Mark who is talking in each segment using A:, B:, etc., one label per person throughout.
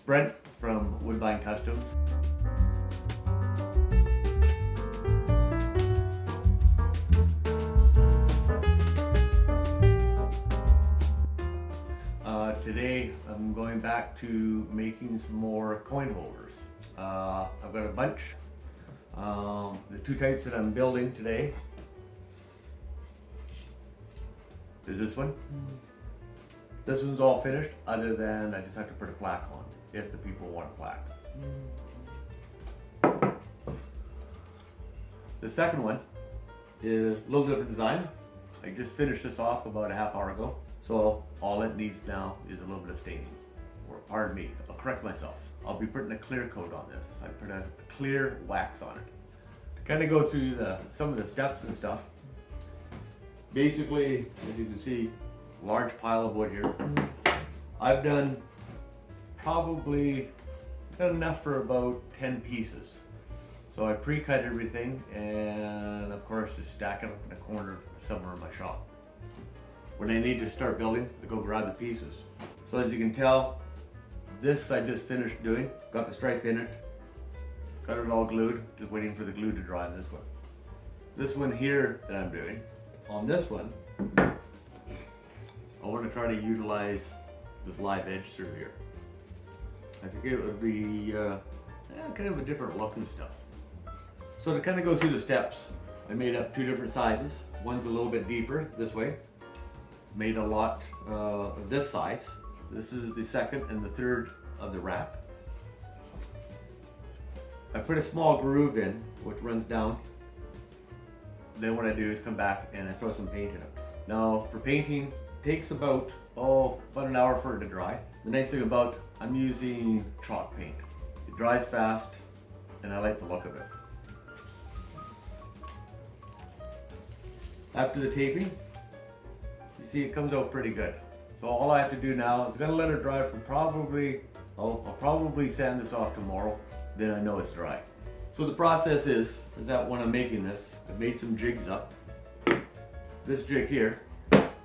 A: Brent from Woodbine Customs. Today I'm going back to making some more coin holders. I've got a bunch. The two types that I'm building today is this one. This one's all finished, other than I just have to put a plaque on if the people want a plaque. The second one is a little different design. I just finished this off about a half hour ago. So all it needs now is a little bit of staining. Or pardon me, I'll correct myself. I'll be putting a clear coat on this. I put a clear wax on it. To kind of go through some of the steps and stuff. Basically, as you can see, large pile of wood here. I've done enough for about 10 pieces. So I pre-cut everything and of course just stack it up in a corner somewhere in my shop. When I need to start building, I go grab the pieces. So as you can tell, this I just finished doing. Got the stripe in it, got it all glued, just waiting for the glue to dry on this one. This one here that I'm doing, on this one, I want to try to utilize this live edge through here. I think it would be kind of a different look and stuff. So to kind of go through the steps, I made up two different sizes. One's a little bit deeper this way. Made a lot of this size. This is the second and the third of the rack. I put a small groove in, which runs down. Then what I do is come back and I throw some paint in it. Now for painting, it takes about an hour for it to dry. The nice thing about, I'm using chalk paint. It dries fast and I like the look of it. After the taping, you see it comes out pretty good. So all I have to do now is gonna let it dry for I'll probably sand this off tomorrow, then I know it's dry. So the process is that when I'm making this, I've made some jigs up. This jig here,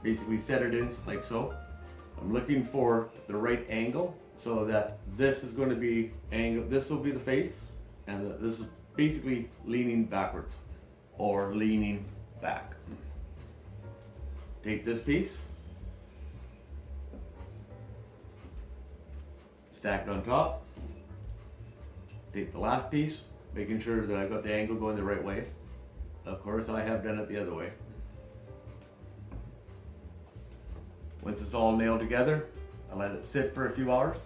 A: basically set it in like so. I'm looking for the right angle so that this is going to be angled, this will be the face, and this is basically leaning backwards or leaning back. Take this piece, stack it on top, take the last piece, making sure that I've got the angle going the right way. Of course, I have done it the other way. Once it's all nailed together, I let it sit for a few hours.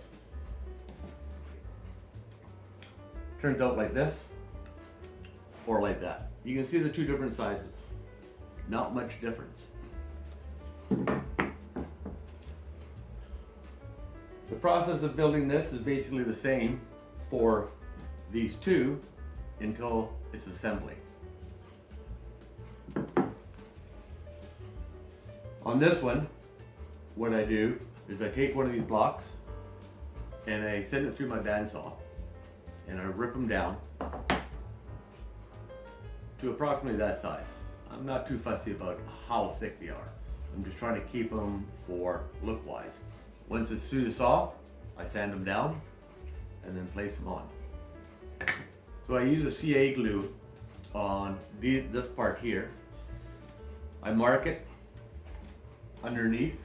A: Turns out like this, or like that. You can see the two different sizes. Not much difference. The process of building this is basically the same for these two until it's assembly. On this one, what I do is I take one of these blocks and I send it through my bandsaw and I rip them down to approximately that size. I'm not too fussy about how thick they are. I'm just trying to keep them for look-wise. Once it's through the saw, I sand them down and then place them on. So I use a CA glue on this part here. I mark it underneath,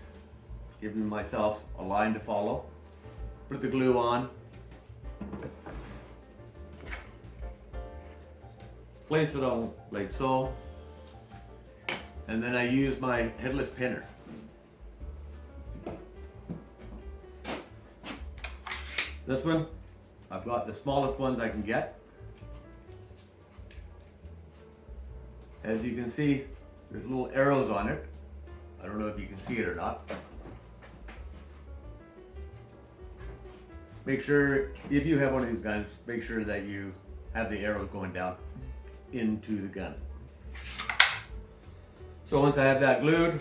A: giving myself a line to follow. Put the glue on. Place it on like so. And then I use my headless pinner. This one, I've got the smallest ones I can get. As you can see, there's little arrows on it. I don't know if you can see it or not. Make sure, if you have one of these guns, make sure that you have the arrows going down into the gun. So once I have that glued,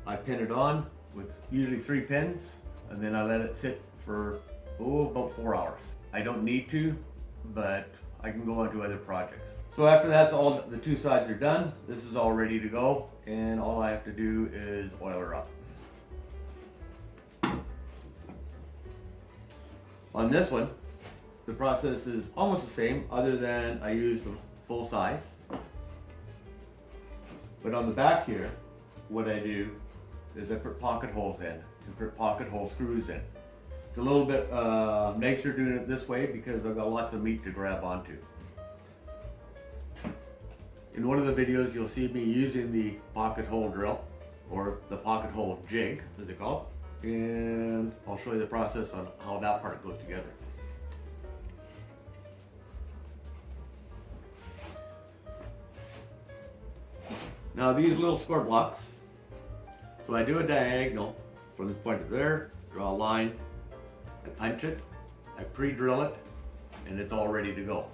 A: I pin it on with usually 3 pins, and then I let it sit for about 4 hours. I don't need to, but I can go on to other projects. So after that's all, the two sides are done. This is all ready to go, and all I have to do is oil her up. On this one, the process is almost the same, other than I use the full size. But on the back here, what I do is I put pocket holes in and put pocket hole screws in. It's a little bit nicer doing it this way because I've got lots of meat to grab onto. In one of the videos, you'll see me using the pocket hole drill, or the pocket hole jig, as they call it, and I'll show you the process on how that part goes together. Now these little square blocks, so I do a diagonal from this point to there, draw a line, I punch it, I pre-drill it, and it's all ready to go.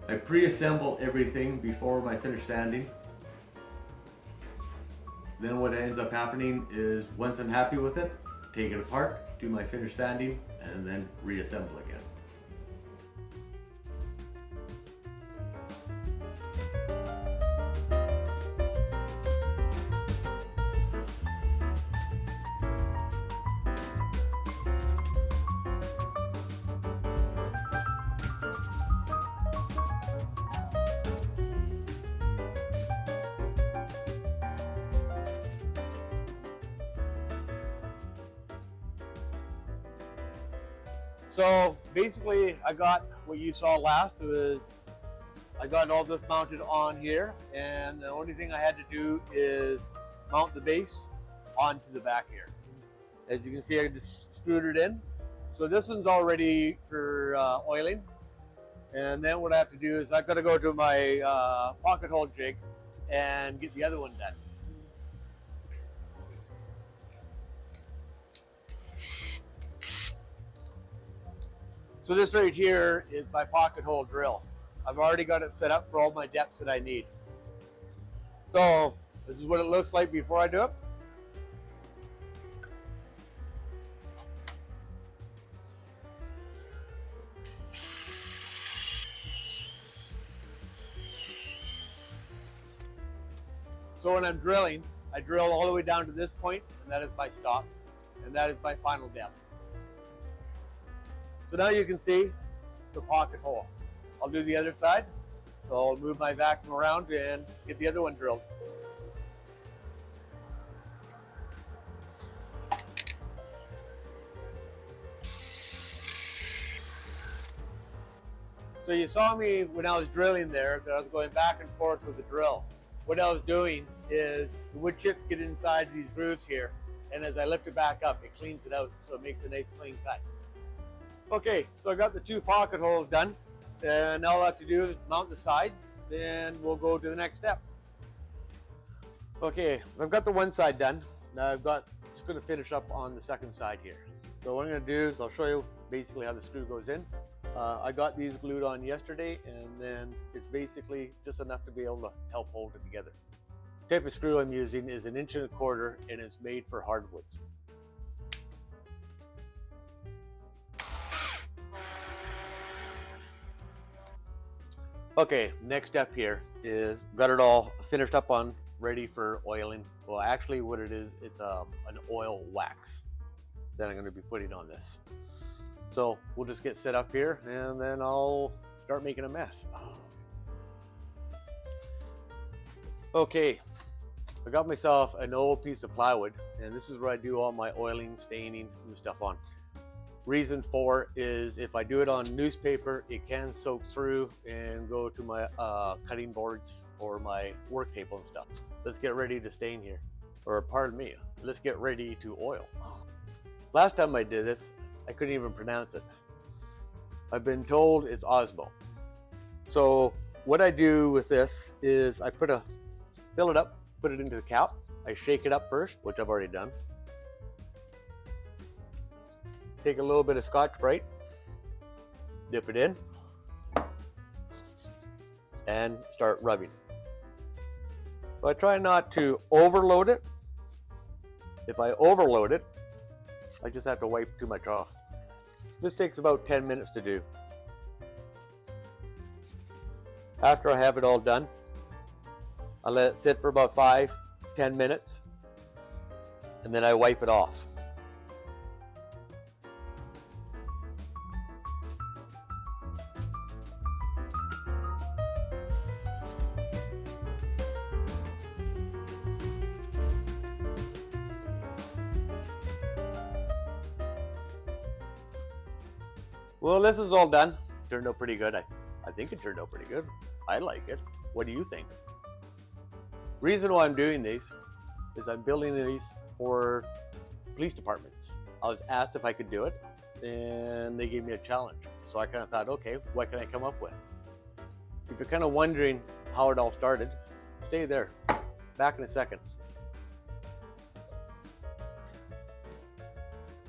A: I pre-assemble everything before I finish sanding. Then what ends up happening is once I'm happy with it, take it apart, do my finish sanding, and then reassemble again. So basically I got what you saw last was I got all this mounted on here, and the only thing I had to do is mount the base onto the back here. As you can see, I just screwed it in. So this one's all ready for oiling. And then what I have to do is I've got to go to my pocket hole jig and get the other one done. So this right here is my pocket hole drill. I've already got it set up for all my depths that I need. So this is what it looks like before I do it. So when I'm drilling, I drill all the way down to this point, and that is my stop, and that is my final depth. So now you can see the pocket hole. I'll do the other side. So I'll move my vacuum around and get the other one drilled. So you saw me when I was drilling there, that I was going back and forth with the drill. What I was doing is the wood chips get inside these grooves here, and as I lift it back up, it cleans it out, so it makes a nice clean cut. Okay, so I got the two pocket holes done, and all I have to do is mount the sides, then we'll go to the next step. Okay, I've got the one side done. Now just going to finish up on the second side here. So what I'm going to do is I'll show you basically how the screw goes in. I got these glued on yesterday, and then it's basically just enough to be able to help hold it together. The type of screw I'm using is 1.25 inches, and it's made for hardwoods. Okay, next step here is got it all finished up on, ready for oiling. Well, actually what it is, it's an oil wax that I'm going to be putting on this. So we'll just get set up here, and then I'll start making a mess. Okay, I got myself an old piece of plywood, and this is where I do all my oiling, staining, and stuff on. Reason for is if I do it on newspaper, it can soak through and go to my cutting boards or my work table and stuff. Let's get ready to stain here, or pardon me, let's get ready to oil. Last time I did this, I couldn't even pronounce it. I've been told it's Osmo. So what I do with this is I fill it up, put it into the cap. I shake it up first, which I've already done. Take a little bit of Scotch-Brite, dip it in, and start rubbing. So I try not to overload it. If I overload it, I just have to wipe too much off. This takes about 10 minutes to do. After I have it all done, I let it sit for about 5-10 minutes, and then I wipe it off. Well, this is all done. Turned out pretty good. I think it turned out pretty good. I like it. What do you think? Reason why I'm doing these is I'm building these for police departments. I was asked if I could do it, and they gave me a challenge. So I kind of thought, okay, what can I come up with? If you're kind of wondering how it all started, stay there. Back in a second.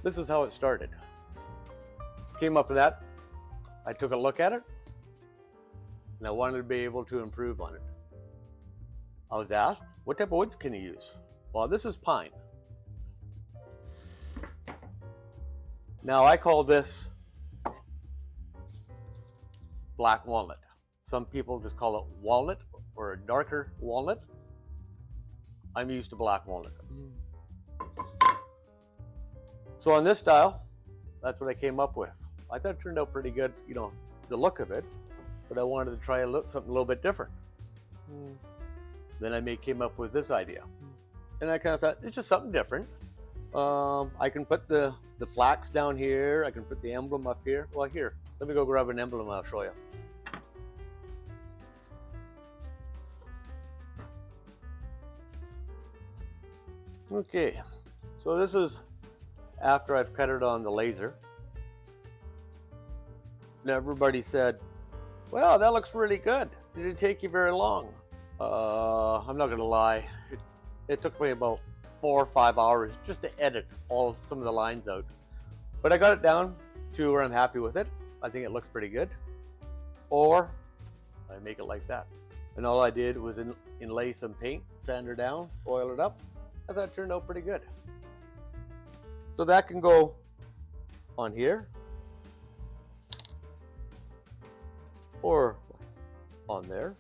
A: This is how it started. Came up with that. I took a look at it, and I wanted to be able to improve on it. I was asked, what type of woods can you use? Well, this is pine. Now I call this black walnut. Some people just call it walnut or a darker walnut. I'm used to black walnut. So on this style, that's what I came up with. I thought it turned out pretty good, you know, the look of it, but I wanted to try something a little bit different. Then I came up with this idea. And I kind of thought, it's just something different. I can put the plaques down here. I can put the emblem up here. Well, here, let me go grab an emblem and I'll show you. Okay, so this is after I've cut it on the laser. Now everybody said, well, that looks really good. Did it take you very long? I'm not gonna lie. It took me about 4 or 5 hours just to edit some of the lines out. But I got it down to where I'm happy with it. I think it looks pretty good. Or I make it like that. And all I did was inlay some paint, sand her down, oil it up. I thought it turned out pretty good. So that can go on here, or on there,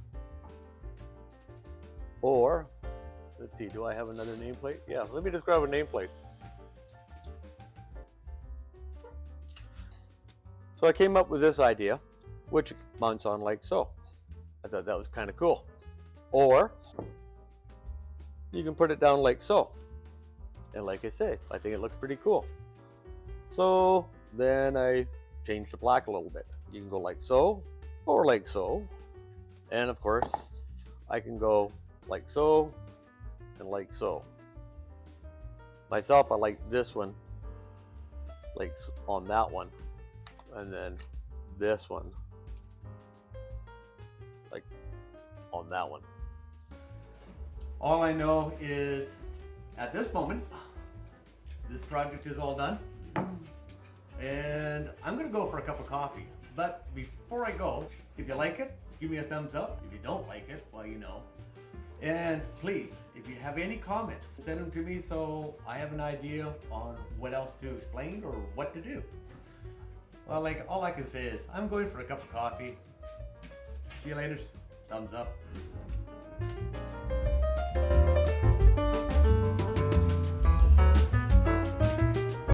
A: or let's see, do I have another nameplate? Yeah, let me just grab a nameplate. So I came up with this idea, which mounts on like so. I thought that was kind of cool. Or you can put it down like so. And like I say, I think it looks pretty cool. So then I changed the black a little bit. You can go like so, or like so. And of course, I can go like so, and like so. Myself, I like this one, like on that one. And then this one, like on that one. All I know is, at this moment, this project is all done. And I'm gonna go for a cup of coffee. But before I go, if you like it, give me a thumbs up. If you don't like it, well, you know. And please, if you have any comments, send them to me so I have an idea on what else to explain or what to do. Well, like, all I can say is, I'm going for a cup of coffee. See you later. Thumbs up.